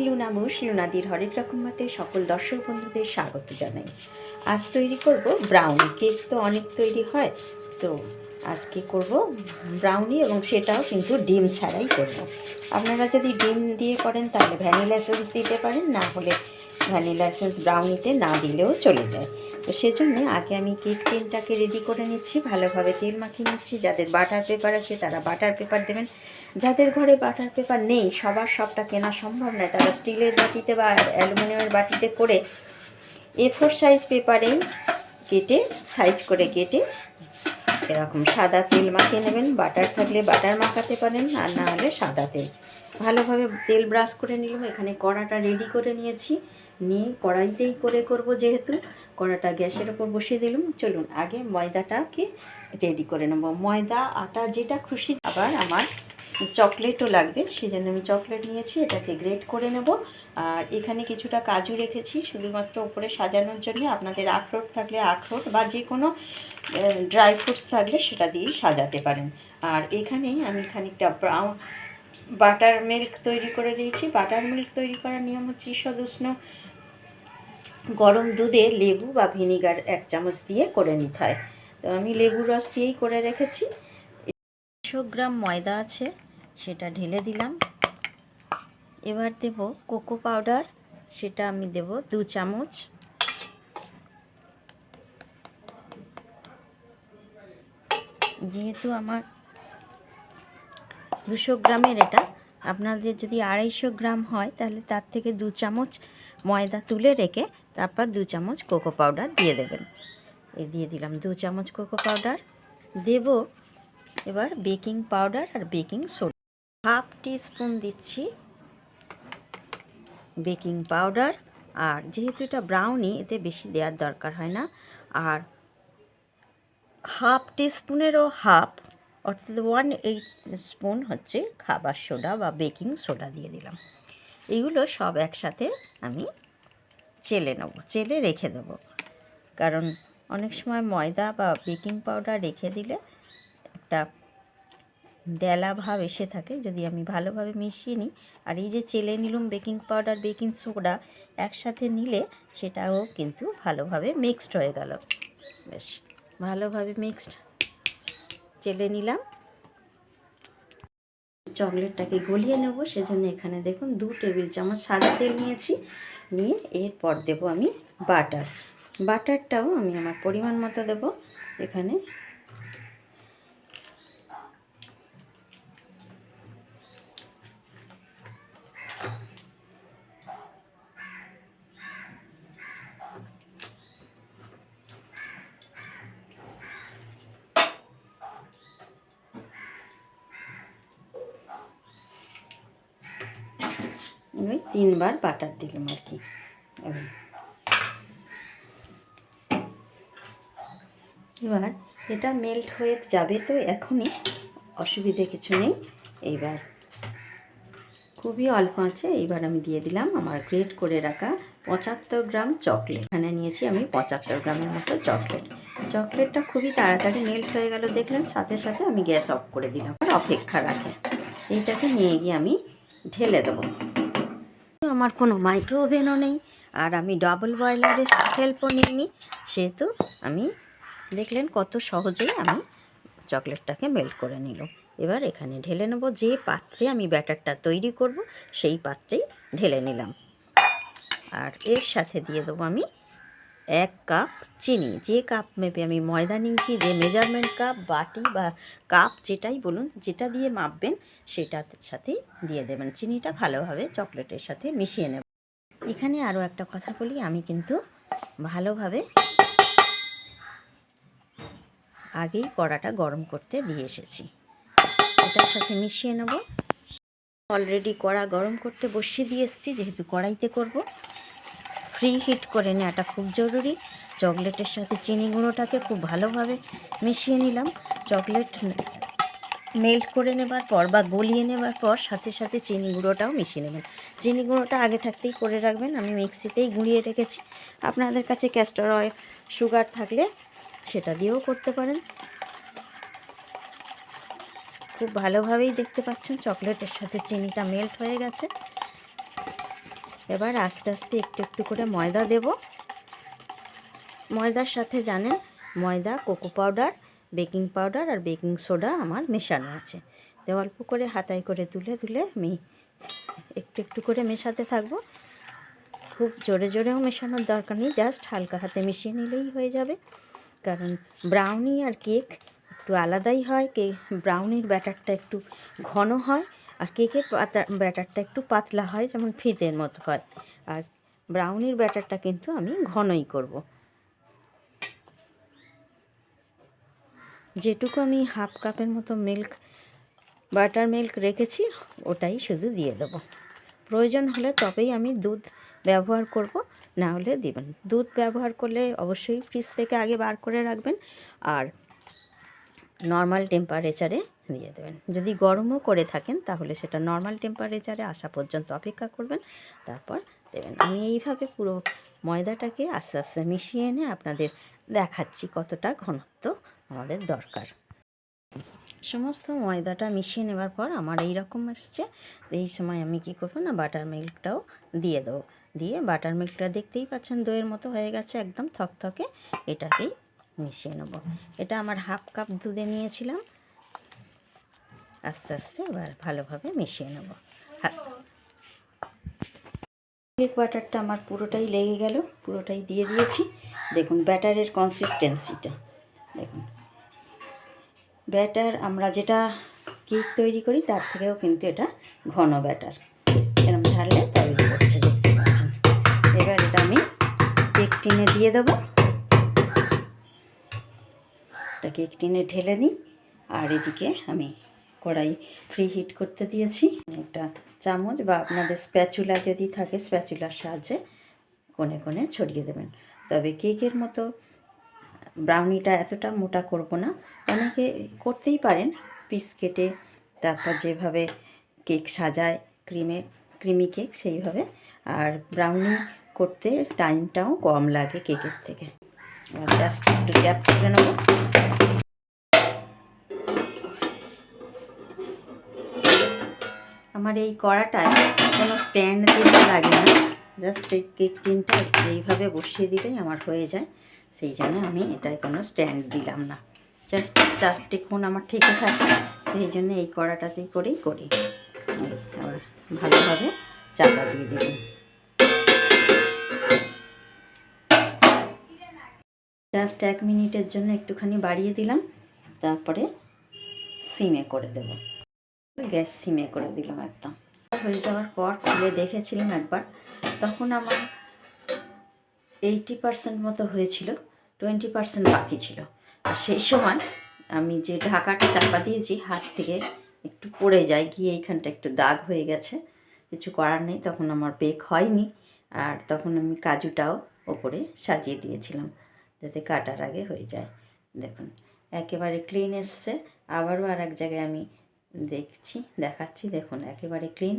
লুনাদির হরেক রকম মতে সকল দর্শক বন্ধুদের স্বাগত জানাই। আজ তৈরি করব ব্রাউনি। কেক তো অনেক তৈরি হয়, তো আজকে করব ব্রাউনি, এবং সেটাও কিন্তু ডিম ছাড়াই করব। আপনারা যদি ডিম দিয়ে করেন তাহলে ভ্যানিলা এসেন্স দিতে পারেন, না হলে ভ্যানিলা এসেন্স ব্রাউনিতে না দিলেও চলে যায়। তো সেজন্য আগে আমি কেক টিনটাকে রেডি করে নিচ্ছি, ভালোভাবে তেল মাখিয়ে নিচ্ছি। যাদের বাটার পেপার আছে তারা বাটার পেপার দেবেন, যাদের ঘরে বাটার পেপার নেই, সবার সবটা কেনা সম্ভব নয়, তারা স্টিলের বাটিতে বা অ্যালুমিনিয়ামের বাটিতে করে A4 সাইজ পেপারেই কেটে সাইজ করে কেটে এরকম সাদা তেল মাখিয়ে নেবেন। বাটার থাকলে বাটার মাখাতে পারেন, আর না হলে সাদা তেল। ভালোভাবে তেল ব্রাশ করে নিলাম। এখানে কড়াটা রেডি করে নিয়েছি, নিয়ে কড়াইতেই করব, যেহেতু কড়াটা গ্যাসের ওপর বসিয়ে দিলাম। চলুন আগে ময়দাটাকে রেডি করে নেব। ময়দা আটা যেটা খুশি। আবার আমার চকলেটও লাগবে, সেজন্য আমি চকলেট নিয়েছি, এটাকে গ্রেট করে নেব। আর এখানে কিছুটা কাজু রেখেছি শুধুমাত্র উপরে সাজানোর জন্য। আপনাদের আখরোট থাকলে আখরোট বা যে কোনো ড্রাই ফ্রুটস থাকলে সেটা দিয়েই সাজাতে পারেন। আর এখানে আমি খানিকটা বাটার মিল্ক তৈরি করে দিয়েছি। বাটার মিল্ক তৈরি করার নিয়ম হচ্ছে ঈষৎ উষ্ণ গরম দুধে লেবু বা ভিনিগার 1 চামচ দিয়ে করে নিতে হয়। তো আমি লেবুর রস দিয়েই করে রেখেছি। 100 গ্রাম ময়দা আছে, সেটা ঢেলে দিলাম। এবার দেব কোকো পাউডার, সেটা আমি দেব 2 চামচ। যেহেতু আমার 200 গ্রামের এটা, আপনাদের যদি 250 গ্রাম হয় তাহলে তার থেকে 2 চামচ ময়দা তুলে রেখে তারপর 2 চামচ কোকো পাউডার দিয়ে দেবেন। এই দিয়ে দিলাম 2 চামচ কোকো পাউডার। দেব এবার বেকিং পাউডার আর বেকিং সোডা। 1/2 টিস্পুন দিচ্ছি বেকিং পাউডার। আর যেহেতু এটা ব্রাউনি, এতে বেশি দেওয়ার দরকার হয় না। আর 1/2 টিস্পুনেরও হাফ, অর্থাৎ 1/8 স্পুন হচ্ছে খাবার সোডা বা বেকিং সোডা দিয়ে দিলাম। এগুলো সব একসাথে আমি চেলে নেব, চেলে রেখে দেবো। কারণ অনেক সময় ময়দা বা বেকিং পাউডার রেখে দিলে একটা ডেলা ভাব এসে থাকে, যদি আমি ভালোভাবে মিশিয়ে নিই। আর এই যে চেলে নিলাম বেকিং পাউডার বেকিং সোডা একসাথে নিলে সেটাও কিন্তু ভালোভাবে মিক্সড হয়ে গেল। বেশ ভালোভাবে মিক্সড চেলে নিলাম। চকলেটটাকে গলিয়ে নেব, সেজন্য এখানে দেখুন 2 টেবিল চামচ সাদা তেল নিয়েছি। নিয়ে এরপর দেব আমি বাটার। বাটারটাও আমি আমার পরিমাণ মতো দেব। এখানে ওই 3 বার বাটার দিলাম আর কি। এবার এটা মেল্ট হয়ে যাবে, তো এখনই অসুবিধে কিছু নেই। এইবার খুবই অল্প আছে। এইবার আমি দিয়ে দিলাম আমার গ্রেট করে রাখা 75 গ্রাম চকলেট। এখানে নিয়েছি আমি 75 গ্রামের মতো চকলেট। চকলেটটা খুবই তাড়াতাড়ি মেল্ট হয়ে গেল, দেখলেন। সাথে সাথে আমি গ্যাস অফ করে দিলাম, আর অপেক্ষা রাখি। এইটাকে নিয়ে গিয়ে আমি ঢেলে দেবো। আমার কোনো মাইক্রো ওভেনও নেই, আর আমি ডাবল বয়লারের হেল্পও নিইনি, সেহেতু আমি দেখলেন কত সহজেই আমি চকলেটটাকে মেল্ট করে নিল। এবার এখানে ঢেলে নেব। যে পাত্রে আমি ব্যাটারটা তৈরি করব সেই পাত্রেই ঢেলে নিলাম। আর এর সাথে দিয়ে দেবো আমি 1 কাপ চিনি। যে কাপ মেপে আমি ময়দা নিয়েছি, যে মেজারমেন্ট কাপ, বাটি বা কাপ যেটাই বলুন, যেটা দিয়ে মাপবেন সেটার সাথেই দিয়ে দেবেন। চিনিটা ভালোভাবে চকলেটের সাথে মিশিয়ে নেব। এখানে আরও একটা কথা বলি, আমি কিন্তু ভালোভাবে আগেই কড়াটা গরম করতে দিয়ে এসেছি। এটার সাথে মিশিয়ে নেব। অলরেডি কড়া গরম করতে বসিয়ে দিয়ে এসেছি, যেহেতু কড়াইতে করব। ফ্রি হিট করে নেওয়াটা খুব জরুরি। চকলেটের সাথে চিনি গুঁড়োটাকে খুব ভালোভাবে মিশিয়ে নিলাম। চকলেট মেল্ট করে নেবার পর বা গলিয়ে নেবার পর সাথে সাথে চিনি গুঁড়োটাও মিশিয়ে নেবেন। চিনি গুঁড়োটা আগে থাকতেই করে রাখবেন, আমি মিক্সিতেই গুঁড়িয়ে রেখেছি। আপনাদের কাছে ক্যাস্টর অয়েল সুগার থাকলে সেটা দিয়েও করতে পারেন। খুব ভালোভাবেই দেখতে পাচ্ছেন চকলেটের সাথে চিনিটা মেল্ট হয়ে গেছে। এবার আস্তে আস্তে একটু একটু করে ময়দা দেব। ময়দার সাথে জানেন ময়দা, কোকো পাউডার, বেকিং পাউডার আর বেকিং সোডা আমার মেশানো আছে। তো অল্প করে হাতায় করে তুলে তুলে আমি একটু একটু করে মেশাতে থাকবো। খুব জোরে জোরেও মেশানোর দরকার নেই, জাস্ট হালকা হাতে মিশিয়ে নিলেই হয়ে যাবে। কারণ ব্রাউনি আর কেক একটু আলাদাই হয়। ব্রাউনির ব্যাটারটা একটু ঘন হয় আর কেকের ব্যাটারটা একটু পাতলা হয়, যেমন ফিতের মতো হয়। আর ব্রাউনির ব্যাটারটা কিন্তু আমি ঘনই করব। যেটুকু আমি হাফ কাপের মতো বাটার মিল্ক রেখেছি ওটাই শুধু দিয়ে দেবো। প্রয়োজন হলে তবেই আমি দুধ ব্যবহার করব, না হলে দিবেন। দুধ ব্যবহার করলে অবশ্যই ফ্রিজ থেকে আগে বার করে রাখবেন আর নর্মাল টেম্পারেচারে দিয়ে দেবেন। যদি গরমও করে থাকেন তাহলে সেটা নর্মাল টেম্পারেচারে আসা পর্যন্ত অপেক্ষা করবেন, তারপর দেবেন। আমি এইভাবে পুরো ময়দাটাকে আস্তে আস্তে মিশিয়ে এনে আপনাদের দেখাচ্ছি কতটা ঘনত্ব আমাদের দরকার। সমস্ত ময়দাটা মিশিয়ে নেওয়ার পর আমার এই রকম আসছে। এই সময় আমি কি করব না, বাটার মিল্কটাও দিয়ে দেবো। দিয়ে বাটার মিল্কটা দেখতেই পাচ্ছেন দইয়ের মতো হয়ে গেছে, একদম থকথকে। এটাকেই মিশিয়ে নেব। এটা আমার হাফ কাপ দুধে নিয়েছিলাম। আস্তে আস্তে এবার ভালোভাবে মিশিয়ে নেব। কেক ব্যাটারটা আমার পুরোটাই লেগে গেল, পুরোটাই দিয়ে দিয়েছি। দেখুন ব্যাটারের কনসিস্টেন্সিটা দেখুন। ব্যাটার আমরা যেটা কেক তৈরি করি তার থেকেও কিন্তু এটা ঘন ব্যাটার। এরকম ঢাললে তৈরি করছে, দেখতে পাচ্ছেন। এবার এটা আমি কেক টিনে দিয়ে দেবো। এটা কেক টিনে ঢেলে নিই। আর এদিকে আমি কড়াই ফ্রি হিট করতে দিয়েছি। একটা চামচ বা আপনাদের স্প্যাচুলা যদি থাকে স্প্যাচুলার সাহায্যে কোণে কোণে ছড়িয়ে দেবেন। তবে কেকের মতো ব্রাউনিটা এতটা মোটা করব না। অনেকে করতেই পারেন পিস কেটে, তারপর যেভাবে কেক সাজায় ক্রিমি কেক সেইভাবে। আর ব্রাউনি করতে টাইমটাও কম লাগে কেকের থেকে। জাস্ট একটু ট্যাপ করে নেব। আমার এই কড়াটায় কোনো স্ট্যান্ড দিতে লাগে না, জাস্ট এই কেক টিনটা এইভাবে বসিয়ে দিলেই আমার হয়ে যায়। সেই জন্য আমি এটায় কোনো স্ট্যান্ড দিলাম না, জাস্ট 4টে কোণ আমার থেকে থাকে। সেই জন্য এই কড়াটাতেই করেই করি। আবার ভালোভাবে চাপা দিয়ে দেবেন। জাস্ট 1 মিনিটের জন্য একটুখানি বাড়িয়ে দিলাম, তারপরে সিমে করে দেব। গ্যাস সিমে করে দিলাম একদম। হয়ে যাওয়ার পর খুলে দেখেছিলাম একবার, তখন আমার 80% মতো হয়েছিল, 20% বাকি ছিল। আর সেই সময় আমি যে ঢাকাটা চাপা দিয়েছি হাত থেকে একটু পড়ে যায়, গিয়ে এইখানটা একটু দাগ হয়ে গেছে। কিছু করার নেই, তখন আমার বেক হয়নি। আর তখন আমি কাজুটাও ওপরে সাজিয়ে দিয়েছিলাম যাতে কাটার আগে হয়ে যায়। দেখুন একেবারে ক্লিন এসছে। আবারও আর এক জায়গায় আমি দেখাচ্ছি। দেখুন একেবারে ক্লিন,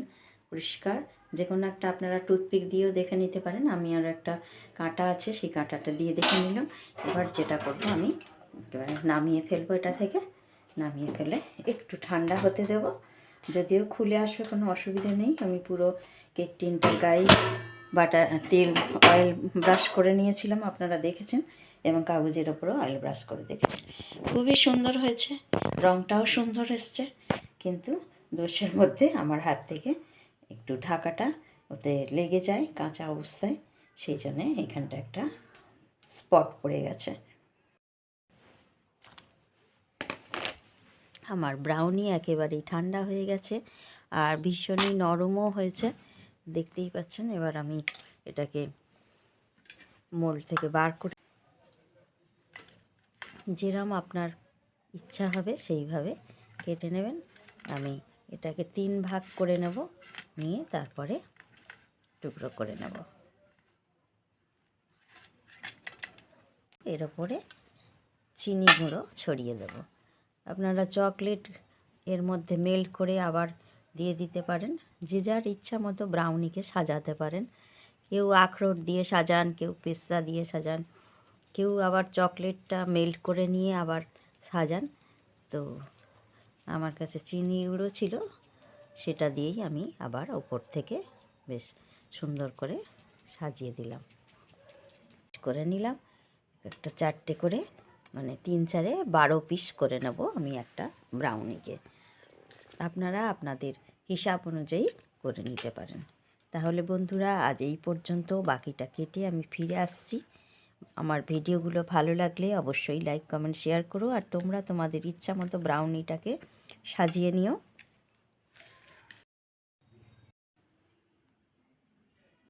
পরিষ্কার। যে কোনো একটা আপনারা টুথপিক দিয়েও দেখে নিতে পারেন। আমি আর একটা কাঁটা আছে, সেই কাঁটাটা দিয়ে দেখে নিলাম। এবার যেটা করব আমি একেবারে নামিয়ে ফেলবো। এটা থেকে নামিয়ে ফেলে একটু ঠান্ডা হতে দেব। যদিও খুলে আসবে, কোনো অসুবিধা নেই। আমি পুরো কেক টিনটার গায়ে অয়েল ব্রাশ করে নিয়েছিলাম, আপনারা দেখেছেন, এবং কাগজের ওপরও অয়েল ব্রাশ করে দেখেছেন। খুবই সুন্দর হয়েছে, রঙটাও সুন্দর এসছে। কিন্তু দোষের মধ্যে আমার হাত থেকে একটু ঢাকাটা ওতে লেগে যায় কাঁচা অবস্থায়, সেই জন্যে এখানটা একটা স্পট পড়ে গেছে। আমার ব্রাউনি একেবারেই ঠান্ডা হয়ে গেছে আর ভীষণই নরমও হয়েছে, দেখতেই পাচ্ছেন। এবার আমি এটাকে মোল্ড থেকে বার করে, যেরকম আপনার ইচ্ছা হবে সেইভাবে কেটে নেবেন। আমি এটাকে 3 ভাগ করে নেব, নিয়ে তারপরে টুকরো করে নেব। এর ওপরে চিনি গুঁড়ো ছড়িয়ে দেব। আপনারা চকলেট এর মধ্যে মেল্ট করে আবার দিয়ে দিতে পারেন। যে যার ইচ্ছা মতো ব্রাউনিকে সাজাতে পারেন। কেউ আখরোট দিয়ে সাজান, কেউ পেস্তা দিয়ে সাজান, কেউ আবার চকলেটটা মেল্ট করে নিয়ে আবার সাজান। তো আমার কাছে চিনি গুঁড়ো ছিল, সেটা দিয়েই আমি আবার ওপর থেকে বেশ সুন্দর করে সাজিয়ে দিলাম, করে নিলাম। একটা 4টে করে, মানে 3 4-এ 12 পিস করে নেব আমি একটা ব্রাউনিকে। আপনারা আপনাদের হিসাব অনুযায়ী করে নিতে পারেন। তাহলে বন্ধুরা আজ এই পর্যন্ত, বাকিটা কেটে আমি ফিরে আসছি। আমার ভিডিওগুলো ভালো লাগলে অবশ্যই লাইক কমেন্ট শেয়ার করো, আর তোমরা তোমাদের ইচ্ছা মতো ব্রাউনিটাকে সাজিয়ে নিও।